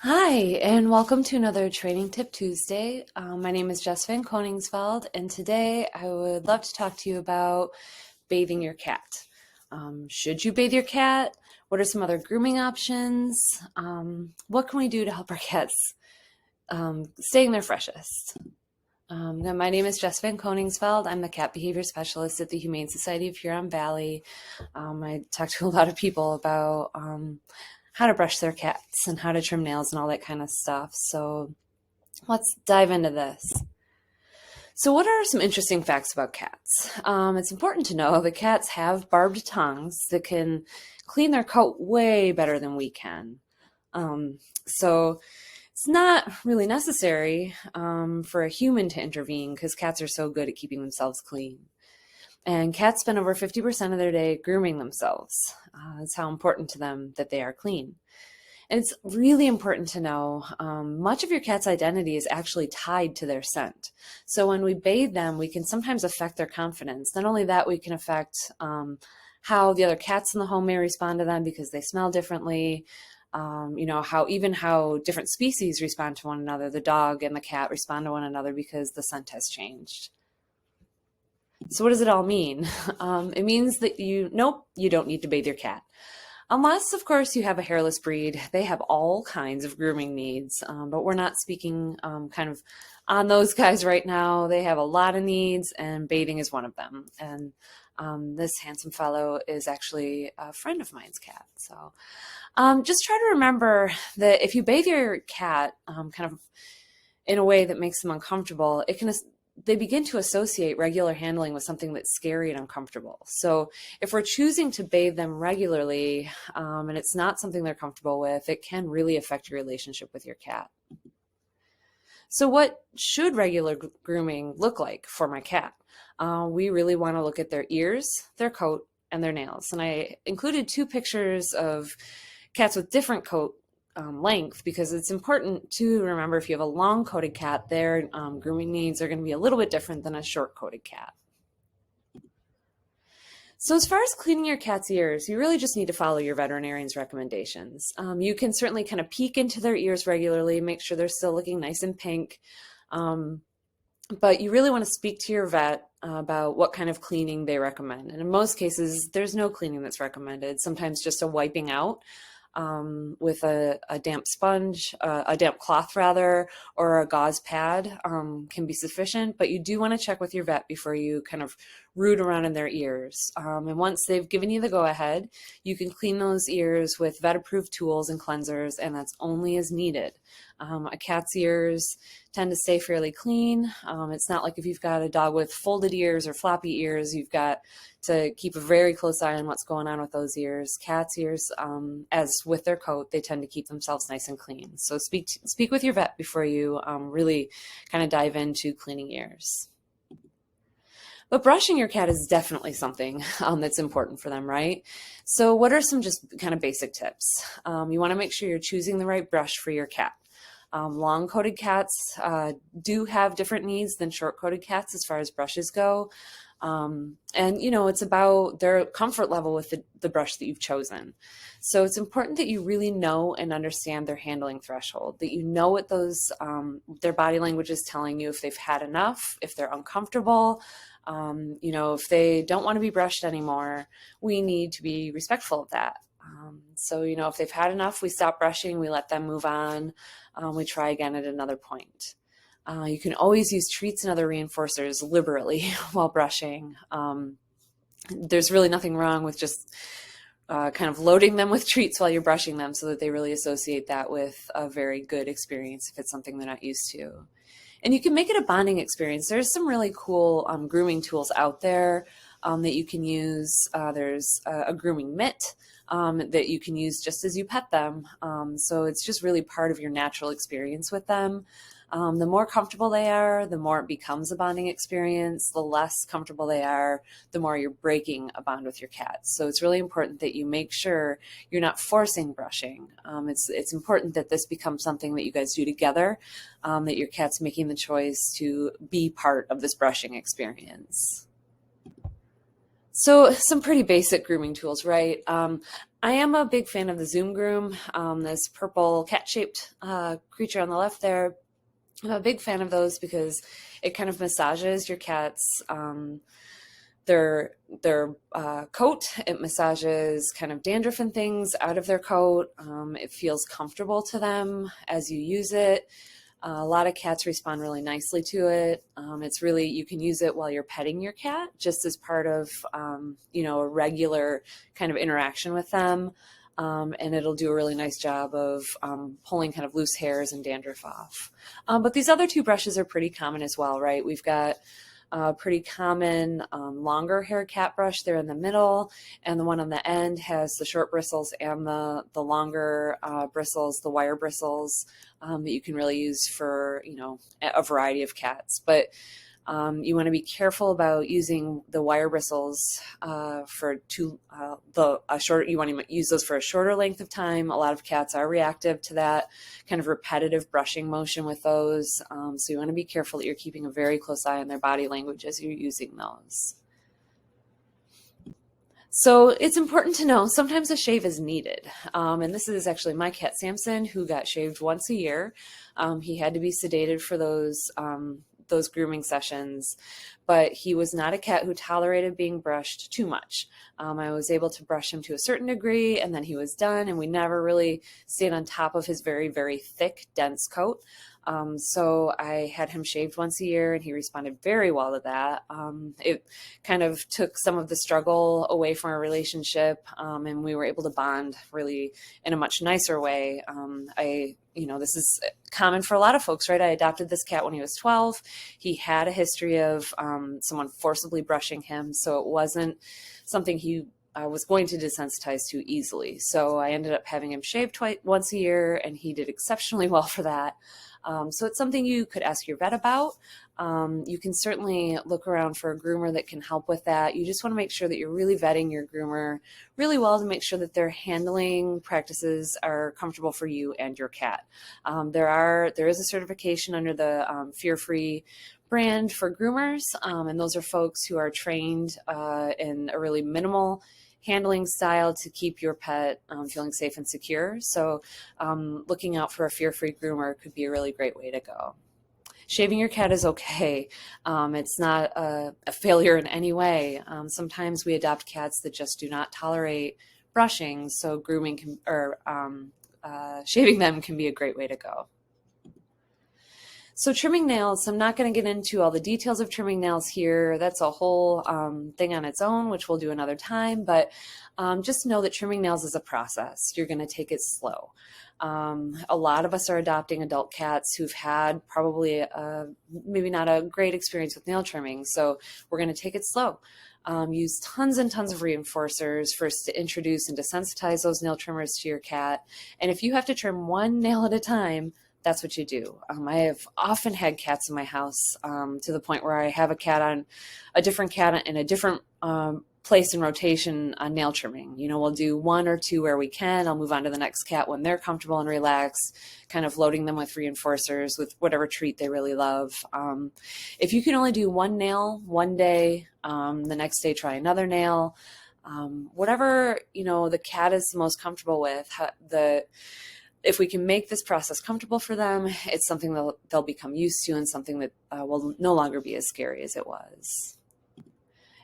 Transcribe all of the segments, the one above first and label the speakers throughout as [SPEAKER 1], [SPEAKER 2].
[SPEAKER 1] Hi, and welcome to another Training Tip Tuesday. My name is Jess Van Koningsveld, and today I would love to talk to you about bathing your cat. Should you bathe your cat? What are some other grooming options? What can we do to help our cats staying their freshest? My name is Jess Van Koningsveld. I'm the cat behavior specialist at the Humane Society of Huron Valley. I talk to a lot of people about how to brush their cats and how to trim nails and all that kind of stuff. So let's dive into this. So what are some interesting facts about cats? It's important to know that cats have barbed tongues that can clean their coat way better than we can. So it's not really necessary for a human to intervene because cats are so good at keeping themselves clean. And cats spend over 50% of their day grooming themselves. That's how important to them that they are clean. And it's really important to know much of your cat's identity is actually tied to their scent. So when we bathe them, we can sometimes affect their confidence. Not only that, we can affect how the other cats in the home may respond to them because they smell differently. How different species respond to one another. The dog and the cat respond to one another because the scent has changed. So what does it all mean? It means that you don't need to bathe your cat. Unless, of course, you have a hairless breed. They have all kinds of grooming needs, but we're not speaking kind of on those guys right now. They have a lot of needs, and bathing is one of them. And this handsome fellow is actually a friend of mine's cat. So just try to remember that if you bathe your cat kind of in a way that makes them uncomfortable, they begin to associate regular handling with something that's scary and uncomfortable. So if we're choosing to bathe them regularly and it's not something they're comfortable with, it can really affect your relationship with your cat. So what should regular grooming look like for my cat? We really want to look at their ears, their coat, and their nails. And I included two pictures of cats with different coat length because it's important to remember if you have a long coated cat, their grooming needs are going to be a little bit different than a short coated cat. So as far as cleaning your cat's ears, you really just need to follow your veterinarian's recommendations. You can certainly kind of peek into their ears regularly, make sure they're still looking nice and pink. But you really want to speak to your vet about what kind of cleaning they recommend. And in most cases, there's no cleaning that's recommended, sometimes just a wiping out with a damp sponge, a damp cloth rather, or a gauze pad can be sufficient, but you do want to check with your vet before you kind of root around in their ears. And once they've given you the go-ahead, you can clean those ears with vet-approved tools and cleansers, and that's only as needed. A cat's ears tend to stay fairly clean. It's not like if you've got a dog with folded ears or floppy ears, you've got to keep a very close eye on what's going on with those ears. Cats' ears, as with their coat, they tend to keep themselves nice and clean. So speak with your vet before you really kind of dive into cleaning ears. But brushing your cat is definitely something that's important for them, right? So what are some just kind of basic tips? You want to make sure you're choosing the right brush for your cat. Long-coated cats do have different needs than short-coated cats as far as brushes go. It's about their comfort level with the brush that you've chosen. So it's important that you really know and understand their handling threshold, that you know what their body language is telling you, if they've had enough, if they're uncomfortable, if they don't want to be brushed anymore. We need to be respectful of that. If they've had enough, we stop brushing, we let them move on, we try again at another point. You can always use treats and other reinforcers liberally while brushing. There's really nothing wrong with just kind of loading them with treats while you're brushing them so that they really associate that with a very good experience if it's something they're not used to. And you can make it a bonding experience. There's some really cool grooming tools out there that you can use. There's a grooming mitt that you can use just as you pet them. So it's just really part of your natural experience with them. The more comfortable they are, the more it becomes a bonding experience. The less comfortable they are, the more you're breaking a bond with your cat. So it's really important that you make sure you're not forcing brushing. It's important that this becomes something that you guys do together, that your cat's making the choice to be part of this brushing experience. So some pretty basic grooming tools, right? I'm I am a big fan of the Zoom Groom, this purple cat-shaped creature on the left there. I'm a big fan of those because it kind of massages your cat's their coat. It massages kind of dandruff and things out of their coat. It feels comfortable to them as you use it. A lot of cats respond really nicely to it. It's really, you can use it while you're petting your cat, just as part of, a regular kind of interaction with them. And it'll do a really nice job of pulling kind of loose hairs and dandruff off. But these other two brushes are pretty common as well, right? We've got a pretty common longer hair cat brush there in the middle, and the one on the end has the short bristles and the longer bristles, the wire bristles that you can really use for a variety of cats. But you want to be careful about using the wire bristles for short. You want to use those for a shorter length of time. A lot of cats are reactive to that kind of repetitive brushing motion with those. So you want to be careful that you're keeping a very close eye on their body language as you're using those. So it's important to know sometimes a shave is needed. And this is actually my cat Samson, who got shaved once a year. He had to be sedated for those grooming sessions, but he was not a cat who tolerated being brushed too much. I was able to brush him to a certain degree, and then he was done, and we never really stayed on top of his very, very thick, dense coat. So I had him shaved once a year, and he responded very well to that. It kind of took some of the struggle away from our relationship, and we were able to bond really in a much nicer way. This is common for a lot of folks, right? I adopted this cat when he was 12. He had a history of someone forcibly brushing him, so it wasn't something he was going to desensitize too easily. So I ended up having him shaved once a year, and he did exceptionally well for that. So it's something you could ask your vet about. You can certainly look around for a groomer that can help with that. You just want to make sure that you're really vetting your groomer really well to make sure that their handling practices are comfortable for you and your cat. There is a certification under the Fear-Free brand for groomers, and those are folks who are trained in a really minimal handling style to keep your pet feeling safe and secure. So looking out for a fear-free groomer could be a really great way to go. Shaving your cat is okay. It's not a failure in any way. Sometimes we adopt cats that just do not tolerate brushing, so shaving them can be a great way to go. So trimming nails, I'm not going to get into all the details of trimming nails here. That's a whole thing on its own, which we'll do another time. But just know that trimming nails is a process. You're going to take it slow. A lot of us are adopting adult cats who've had probably maybe not a great experience with nail trimming. So we're going to take it slow. Use tons and tons of reinforcers first to introduce and desensitize those nail trimmers to your cat. And if you have to trim one nail at a time, that's what you do. I have often had cats in my house to the point where I have a different cat in a different place in rotation on nail trimming. We'll do one or two where we can. I'll move on to the next cat when they're comfortable and relaxed, kind of loading them with reinforcers with whatever treat they really love. If you can only do one nail one day, the next day try another nail. Whatever the cat is most comfortable with, if we can make this process comfortable for them, it's something they'll become used to and something that will no longer be as scary as it was.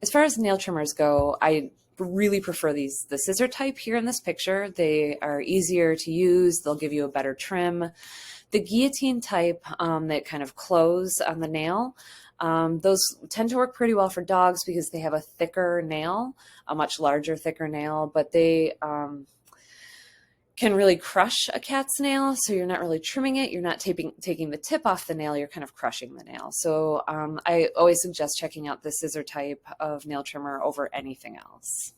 [SPEAKER 1] As far as nail trimmers go, I really prefer the scissor type here in this picture. They are easier to use. They'll give you a better trim. The guillotine type that kind of close on the nail, those tend to work pretty well for dogs because they have a thicker nail, a much larger, thicker nail, but they can really crush a cat's nail. So you're not really trimming it. You're not taking the tip off the nail. You're kind of crushing the nail. So I always suggest checking out the scissor type of nail trimmer over anything else.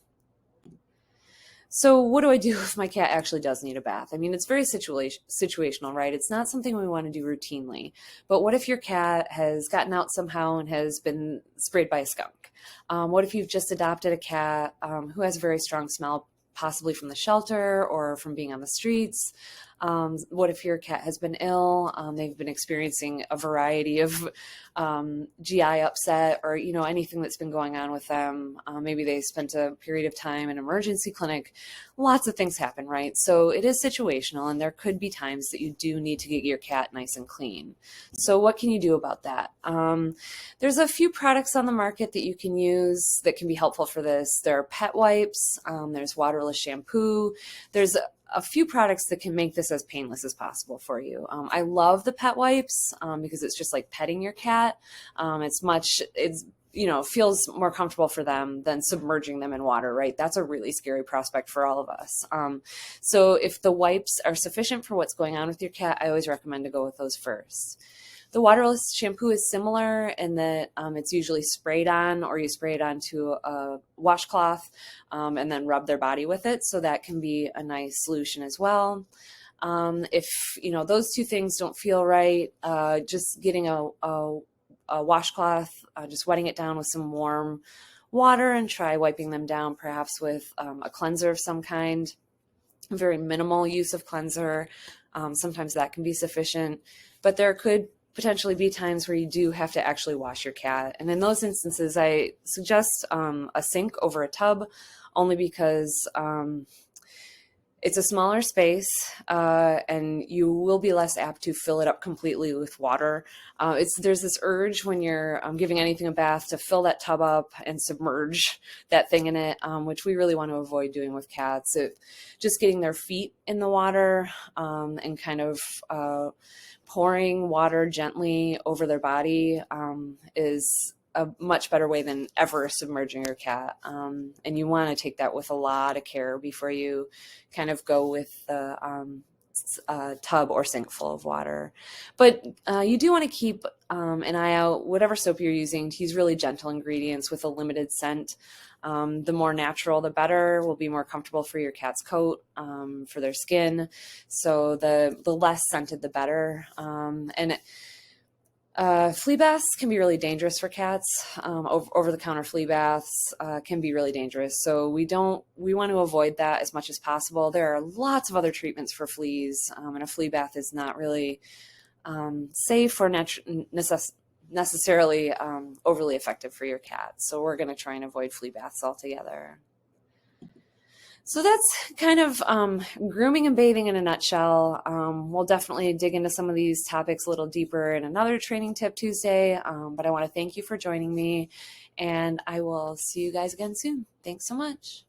[SPEAKER 1] So what do I do if my cat actually does need a bath? I mean, it's very situational, right? It's not something we want to do routinely. But what if your cat has gotten out somehow and has been sprayed by a skunk? What if you've just adopted a cat who has a very strong smell, possibly from the shelter or from being on the streets? What if your cat has been ill? They've been experiencing a variety of GI upset, or anything that's been going on with them. Maybe they spent a period of time in emergency clinic. Lots of things happen, right? So it is situational, and there could be times that you do need to get your cat nice and clean. So what can you do about that? There's a few products on the market that you can use that can be helpful for this. There are pet wipes, there's waterless shampoo, there's a few products that can make this as painless as possible for you. I love the pet wipes because it's just like petting your cat. It's feels more comfortable for them than submerging them in water, right? That's a really scary prospect for all of us. So if the wipes are sufficient for what's going on with your cat, I always recommend to go with those first. The waterless shampoo is similar in that it's usually sprayed on, or you spray it onto a washcloth and then rub their body with it. So that can be a nice solution as well. If those two things don't feel right, just getting a washcloth, just wetting it down with some warm water, and try wiping them down perhaps with a cleanser of some kind. Very minimal use of cleanser. Sometimes that can be sufficient, but there could potentially be times where you do have to actually wash your cat. And in those instances, I suggest a sink over a tub, only because it's a smaller space and you will be less apt to fill it up completely with water. There's this urge when you're giving anything a bath to fill that tub up and submerge that thing in it, which we really want to avoid doing with cats. Just getting their feet in the water and kind of pouring water gently over their body is a much better way than ever submerging your cat. And you want to take that with a lot of care before you kind of go with the tub or sink full of water. But you do want to keep an eye out, whatever soap you're using, to use really gentle ingredients with a limited scent. The more natural, the better, will be more comfortable for your cat's coat, for their skin. So the less scented, the better. Flea baths can be really dangerous for cats. Over-the-counter flea baths can be really dangerous. So we want to avoid that as much as possible. There are lots of other treatments for fleas, and a flea bath is not really safe or necessarily overly effective for your cat. So we're going to try and avoid flea baths altogether. So that's kind of grooming and bathing in a nutshell. We'll definitely dig into some of these topics a little deeper in another Training Tip Tuesday, but I want to thank you for joining me, and I will see you guys again soon. Thanks so much.